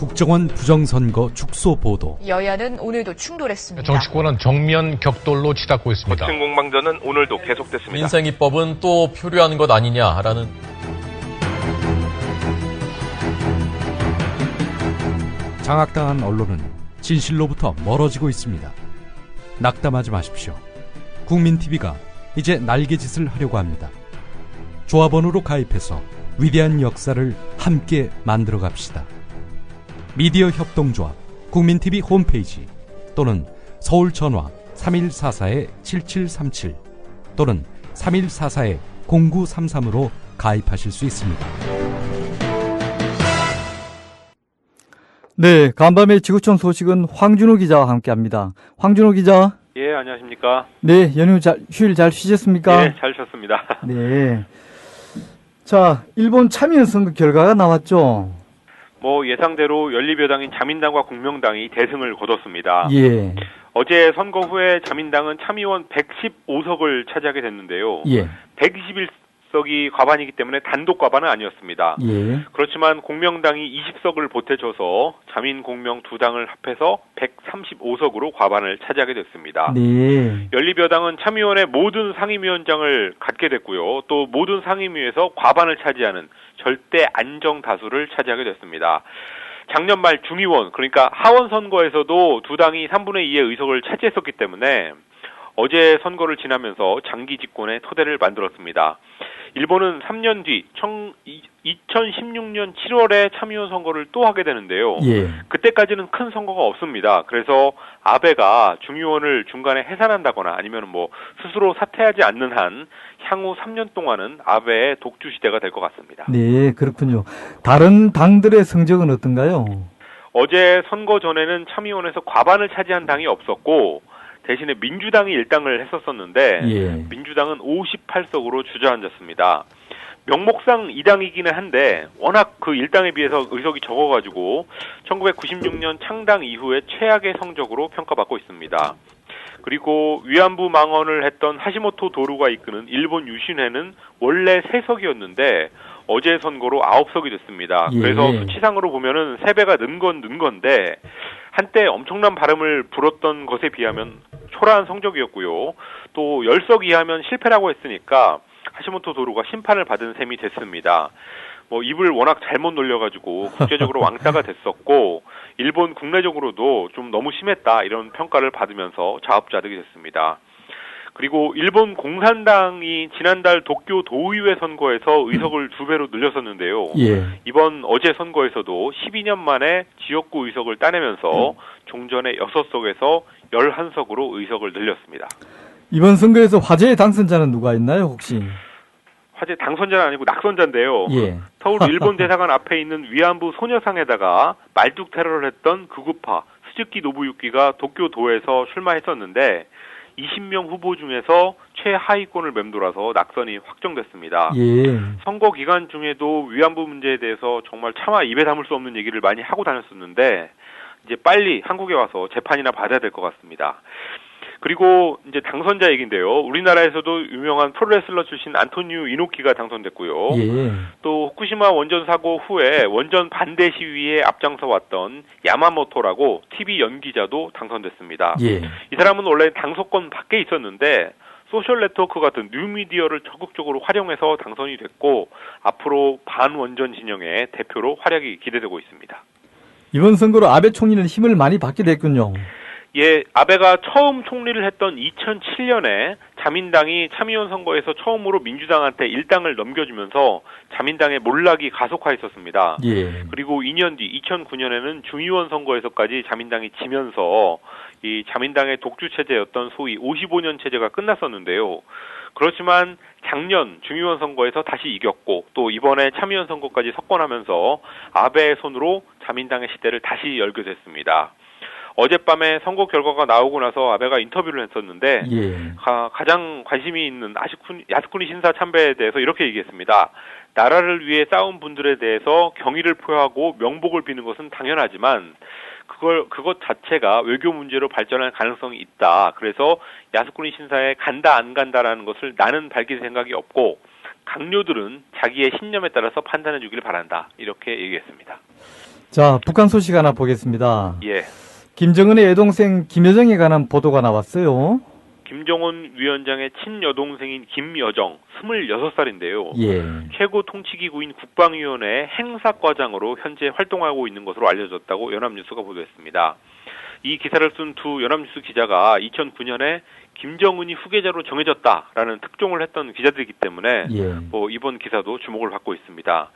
국정원 부정선거 축소 보도. 여야는 오늘도 충돌했습니다. 정치권은 정면 격돌로 치닫고 있습니다. 거친 공방전은 오늘도 계속됐습니다. 민생입법은 또 표류한 것 아니냐라는. 장악당한 언론은 진실로부터 멀어지고 있습니다. 낙담하지 마십시오. 국민TV가 이제 날개짓을 하려고 합니다. 조합원으로 가입해서 위대한 역사를 함께 만들어 갑시다. 미디어 협동조합 국민TV 홈페이지 또는 서울 전화 3144-7737 또는 3144-0933으로 가입하실 수 있습니다. 네, 간밤의 지구촌 소식은 황준호 기자와 함께합니다. 황준호 기자. 예, 안녕하십니까. 네, 휴일 잘 쉬셨습니까? 네, 잘 쉬었습니다. 네. 자, 일본 참의원 선거 결과가 나왔죠? 예상대로 연립여당인 자민당과 공명당이 대승을 거뒀습니다. 예. 어제 선거 후에 자민당은 참의원 115석을 차지하게 됐는데요. 예. 121석이 과반이기 때문에 단독 과반은 아니었습니다. 예. 그렇지만 공명당이 20석을 보태줘서 자민 공명 두 당을 합해서 135석으로 과반을 차지하게 됐습니다. 네. 연립여당은 참의원의 모든 상임위원장을 갖게 됐고요. 또 모든 상임위에서 과반을 차지하는 절대 안정 다수를 차지하게 됐습니다. 작년 말 중의원, 그러니까 하원 선거에서도 두 당이 3분의 2의 의석을 차지했었기 때문에 어제 선거를 지나면서 장기 집권의 토대를 만들었습니다. 일본은 3년 뒤 2016년 7월에 참의원 선거를 또 하게 되는데요. 예. 그때까지는 큰 선거가 없습니다. 그래서 아베가 중의원을 중간에 해산한다거나 아니면 스스로 사퇴하지 않는 한 향후 3년 동안은 아베의 독주 시대가 될 것 같습니다. 네, 그렇군요. 다른 당들의 성적은 어떤가요? 어제 선거 전에는 참의원에서 과반을 차지한 당이 없었고 대신에 민주당이 일당을 했었었는데 예. 민주당은 58석으로 주저앉았습니다. 명목상 2당이기는 한데 워낙 그 일당에 비해서 의석이 적어가지고 1996년 창당 이후에 최악의 성적으로 평가받고 있습니다. 그리고 위안부 망언을 했던 하시모토 도루가 이끄는 일본 유신회는 원래 3석이었는데 어제 선거로 9석이 됐습니다. 예. 그래서 수치상으로 보면은 3배가 는 건데 한때 엄청난 바람을 불었던 것에 비하면 초라한 성적이었고요. 또 10석 이하면 실패라고 했으니까 하시모토 도루가 심판을 받은 셈이 됐습니다. 입을 워낙 잘못 놀려가지고 국제적으로 왕따가 됐었고 일본 국내적으로도 좀 너무 심했다 이런 평가를 받으면서 자업자득이 됐습니다. 그리고 일본 공산당이 지난달 도쿄 도의회 선거에서 의석을 2배로 늘렸었는데요. 예. 이번 어제 선거에서도 12년 만에 지역구 의석을 따내면서 종전의 6석에서 11석으로 의석을 늘렸습니다. 이번 선거에서 화제의 당선자는 누가 있나요, 혹시? 화제 당선자는 아니고 낙선자인데요. 예. 서울 일본 대사관 앞에 있는 위안부 소녀상에다가 말뚝 테러를 했던 극우파 스즈키 노부유키가 도쿄도에서 출마했었는데 20명 후보 중에서 최하위권을 맴돌아서 낙선이 확정됐습니다. 예. 선거 기간 중에도 위안부 문제에 대해서 정말 차마 입에 담을 수 없는 얘기를 많이 하고 다녔었는데 이제 빨리 한국에 와서 재판이나 받아야 될 것 같습니다. 그리고 이제 당선자 얘기인데요. 우리나라에서도 유명한 프로레슬러 출신 안토니우 이노키가 당선됐고요. 예. 또 후쿠시마 원전 사고 후에 원전 반대 시위에 앞장서 왔던 야마모토라고 TV 연기자도 당선됐습니다. 예. 이 사람은 원래 당선권 밖에 있었는데 소셜 네트워크 같은 뉴미디어를 적극적으로 활용해서 당선이 됐고 앞으로 반원전 진영의 대표로 활약이 기대되고 있습니다. 이번 선거로 아베 총리는 힘을 많이 받게 됐군요. 예, 아베가 처음 총리를 했던 2007년에 자민당이 참의원 선거에서 처음으로 민주당한테 일당을 넘겨주면서 자민당의 몰락이 가속화했었습니다. 예. 그리고 2년 뒤 2009년에는 중의원 선거에서까지 자민당이 지면서 이 자민당의 독주 체제였던 소위 55년 체제가 끝났었는데요. 그렇지만 작년 중의원 선거에서 다시 이겼고 또 이번에 참의원 선거까지 석권하면서 아베의 손으로 자민당의 시대를 다시 열게 됐습니다. 어젯밤에 선거 결과가 나오고 나서 아베가 인터뷰를 했었는데 예. 가장 관심이 있는 야스쿠니 신사 참배에 대해서 이렇게 얘기했습니다. 나라를 위해 싸운 분들에 대해서 경의를 표하고 명복을 비는 것은 당연하지만 그것 자체가 외교 문제로 발전할 가능성이 있다. 그래서 야스쿠니 신사에 간다 안 간다라는 것을 나는 밝힐 생각이 없고 강요들은 자기의 신념에 따라서 판단해 주기를 바란다. 이렇게 얘기했습니다. 자, 북한 소식 하나 보겠습니다. 예. 김정은의 여동생 김여정에 관한 보도가 나왔어요. 김정은 위원장의 친여동생인 김여정, 26살인데요. 예. 최고 통치기구인 국방위원회 행사과장으로 현재 활동하고 있는 것으로 알려졌다고 연합뉴스가 보도했습니다. 이 기사를 쓴 두 연합뉴스 기자가 2009년에 김정은이 후계자로 정해졌다라는 특종을 했던 기자들이기 때문에 예. 이번 기사도 주목을 받고 있습니다.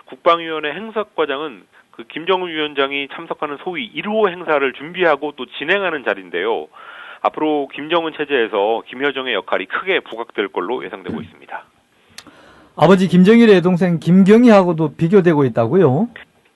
국방위원회 행사과장은 그 김정은 위원장이 참석하는 소위 1호 행사를 준비하고 또 진행하는 자리인데요. 앞으로 김정은 체제에서 김여정의 역할이 크게 부각될 걸로 예상되고 있습니다. 아버지 김정일의 여동생 김경희하고도 비교되고 있다고요?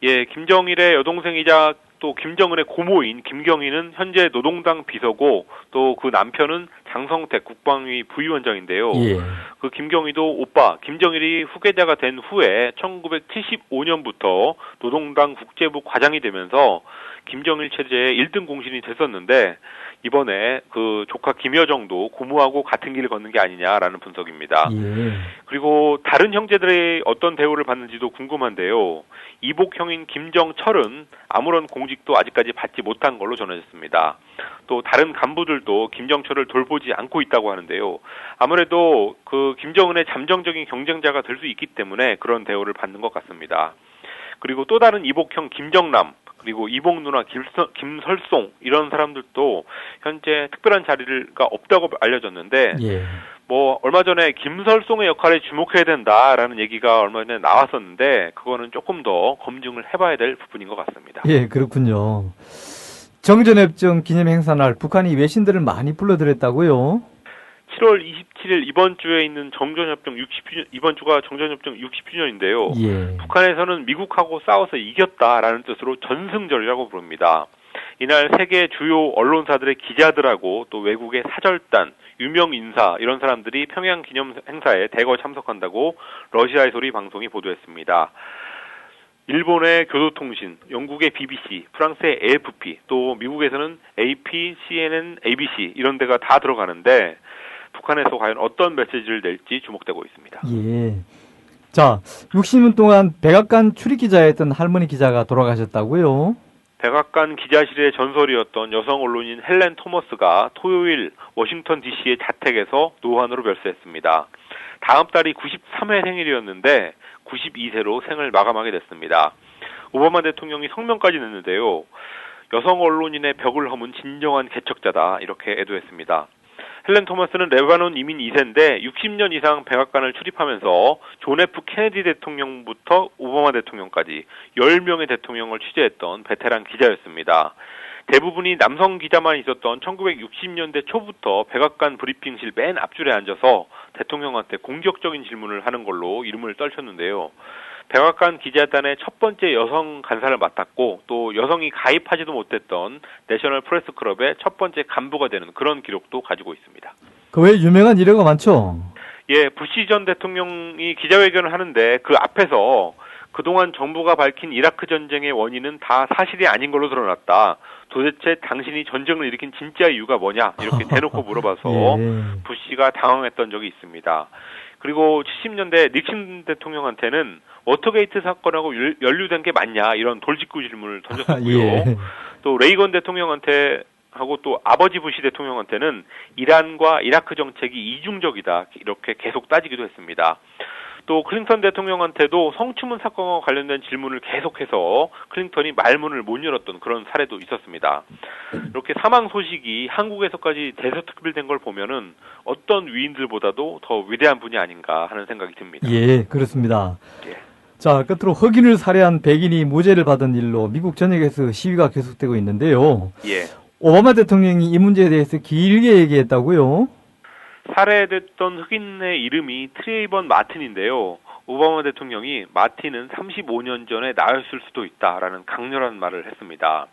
예, 김정일의 여동생이자 또 김정은의 고모인 김경희는 현재 노동당 비서고 또 그 남편은 장성택 국방위 부위원장인데요. 예. 그 김경희도 오빠 김정일이 후계자가 된 후에 1975년부터 노동당 국제부 과장이 되면서 김정일 체제의 1등 공신이 됐었는데 이번에 그 조카 김여정도 고모하고 같은 길을 걷는 게 아니냐라는 분석입니다. 예. 그리고 다른 형제들의 어떤 대우를 받는지도 궁금한데요. 이복형인 김정철은 아무런 공직도 아직까지 받지 못한 걸로 전해졌습니다. 또 다른 간부들도 김정철을 돌보지 않고 있다고 하는데요. 아무래도 그 김정은의 잠정적인 경쟁자가 될 수 있기 때문에 그런 대우를 받는 것 같습니다. 그리고 또 다른 이복형 김정남, 그리고 이복 누나 김설송 이런 사람들도 현재 특별한 자리가 없다고 알려졌는데 예. 얼마 전에 김설송의 역할에 주목해야 된다라는 얘기가 얼마 전에 나왔었는데 그거는 조금 더 검증을 해봐야 될 부분인 것 같습니다. 예, 그렇군요. 정전협정 기념 행사날 북한이 외신들을 많이 불러들였다고요? 7월 27일 이번 주에 있는 정전협정 60주년, 이번 주가 정전협정 60주년인데요. 예. 북한에서는 미국하고 싸워서 이겼다라는 뜻으로 전승절이라고 부릅니다. 이날 세계 주요 언론사들의 기자들하고 또 외국의 사절단, 유명 인사 이런 사람들이 평양 기념 행사에 대거 참석한다고 러시아의 소리 방송이 보도했습니다. 일본의 교도통신, 영국의 BBC, 프랑스의 AFP, 또 미국에서는 AP, CNN, ABC 이런 데가 다 들어가는데 북한에서 과연 어떤 메시지를 낼지 주목되고 있습니다. 예. 자, 60년 동안 백악관 출입기자였던 할머니 기자가 돌아가셨다고요? 백악관 기자실의 전설이었던 여성 언론인 헬렌 토머스가 토요일 워싱턴 DC의 자택에서 노환으로 별세했습니다. 다음 달이 93회 생일이었는데 92세로 생을 마감하게 됐습니다. 오바마 대통령이 성명까지 냈는데요. 여성 언론인의 벽을 허문 진정한 개척자다 이렇게 애도했습니다. 헬렌 토머스는 레바논 이민 2세인데 60년 이상 백악관을 출입하면서 존 F 케네디 대통령부터 오바마 대통령까지 10명의 대통령을 취재했던 베테랑 기자였습니다. 대부분이 남성 기자만 있었던 1960년대 초부터 백악관 브리핑실 맨 앞줄에 앉아서 대통령한테 공격적인 질문을 하는 걸로 이름을 떨쳤는데요. 백악관 기자단의 첫 번째 여성 간사를 맡았고 또 여성이 가입하지도 못했던 내셔널 프레스 클럽의 첫 번째 간부가 되는 그런 기록도 가지고 있습니다. 그 외에 유명한 일화가 많죠? 예, 부시 전 대통령이 기자회견을 하는데 그 앞에서 그동안 정부가 밝힌 이라크 전쟁의 원인은 다 사실이 아닌 걸로 드러났다. 도대체 당신이 전쟁을 일으킨 진짜 이유가 뭐냐? 이렇게 대놓고 물어봐서 예. 부시가 당황했던 적이 있습니다. 그리고 70년대 닉슨 대통령한테는 워터게이트 사건하고 연루된 게 맞냐 이런 돌직구 질문을 던졌었고요. 예. 또 레이건 대통령한테 하고 또 아버지 부시 대통령한테는 이란과 이라크 정책이 이중적이다 이렇게 계속 따지기도 했습니다. 또 클린턴 대통령한테도 성추문 사건과 관련된 질문을 계속해서 클린턴이 말문을 못 열었던 그런 사례도 있었습니다. 이렇게 사망 소식이 한국에서까지 대서특필된 걸 보면은 어떤 위인들보다도 더 위대한 분이 아닌가 하는 생각이 듭니다. 예, 그렇습니다. 예. 자, 끝으로 흑인을 살해한 백인이 무죄를 받은 일로 미국 전역에서 시위가 계속되고 있는데요. 예. 오바마 대통령이 이 문제에 대해서 길게 얘기했다고요? 살해됐던 흑인의 이름이 트레이번 마틴인데요. 오바마 대통령이 마틴은 35년 전에 나였을 수도 있다라는 강렬한 말을 했습니다.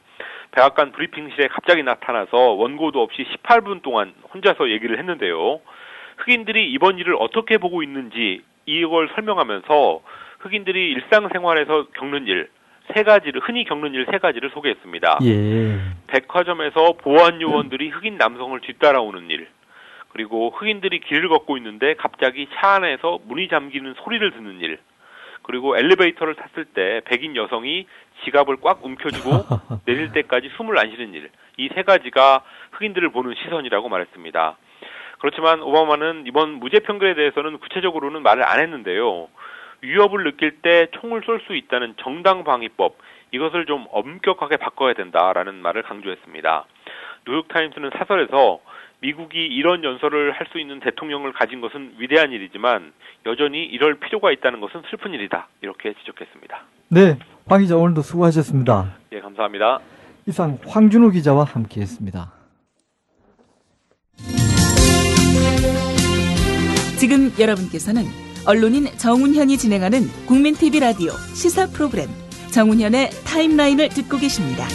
백악관 브리핑실에 갑자기 나타나서 원고도 없이 18분 동안 혼자서 얘기를 했는데요. 흑인들이 이번 일을 어떻게 보고 있는지 이걸 설명하면서 흑인들이 일상생활에서 겪는 일, 흔히 겪는 일 3가지를 소개했습니다. 예. 백화점에서 보안 요원들이 흑인 남성을 뒤따라오는 일, 그리고 흑인들이 길을 걷고 있는데 갑자기 차 안에서 문이 잠기는 소리를 듣는 일, 그리고 엘리베이터를 탔을 때 백인 여성이 지갑을 꽉 움켜쥐고 내릴 때까지 숨을 안 쉬는 일, 이 세 가지가 흑인들을 보는 시선이라고 말했습니다. 그렇지만 오바마는 이번 무죄 판결에 대해서는 구체적으로는 말을 안 했는데요. 위협을 느낄 때 총을 쏠 수 있다는 정당방위법, 이것을 좀 엄격하게 바꿔야 된다라는 말을 강조했습니다. 뉴욕타임스는 사설에서 미국이 이런 연설을 할 수 있는 대통령을 가진 것은 위대한 일이지만 여전히 이럴 필요가 있다는 것은 슬픈 일이다, 이렇게 지적했습니다. 네, 황 기자 오늘도 수고하셨습니다. 예, 감사합니다. 이상 황준호 기자와 함께했습니다. 지금 여러분께서는 언론인 정운현이 진행하는 국민TV 라디오 시사 프로그램 정운현의 타임라인을 듣고 계십니다.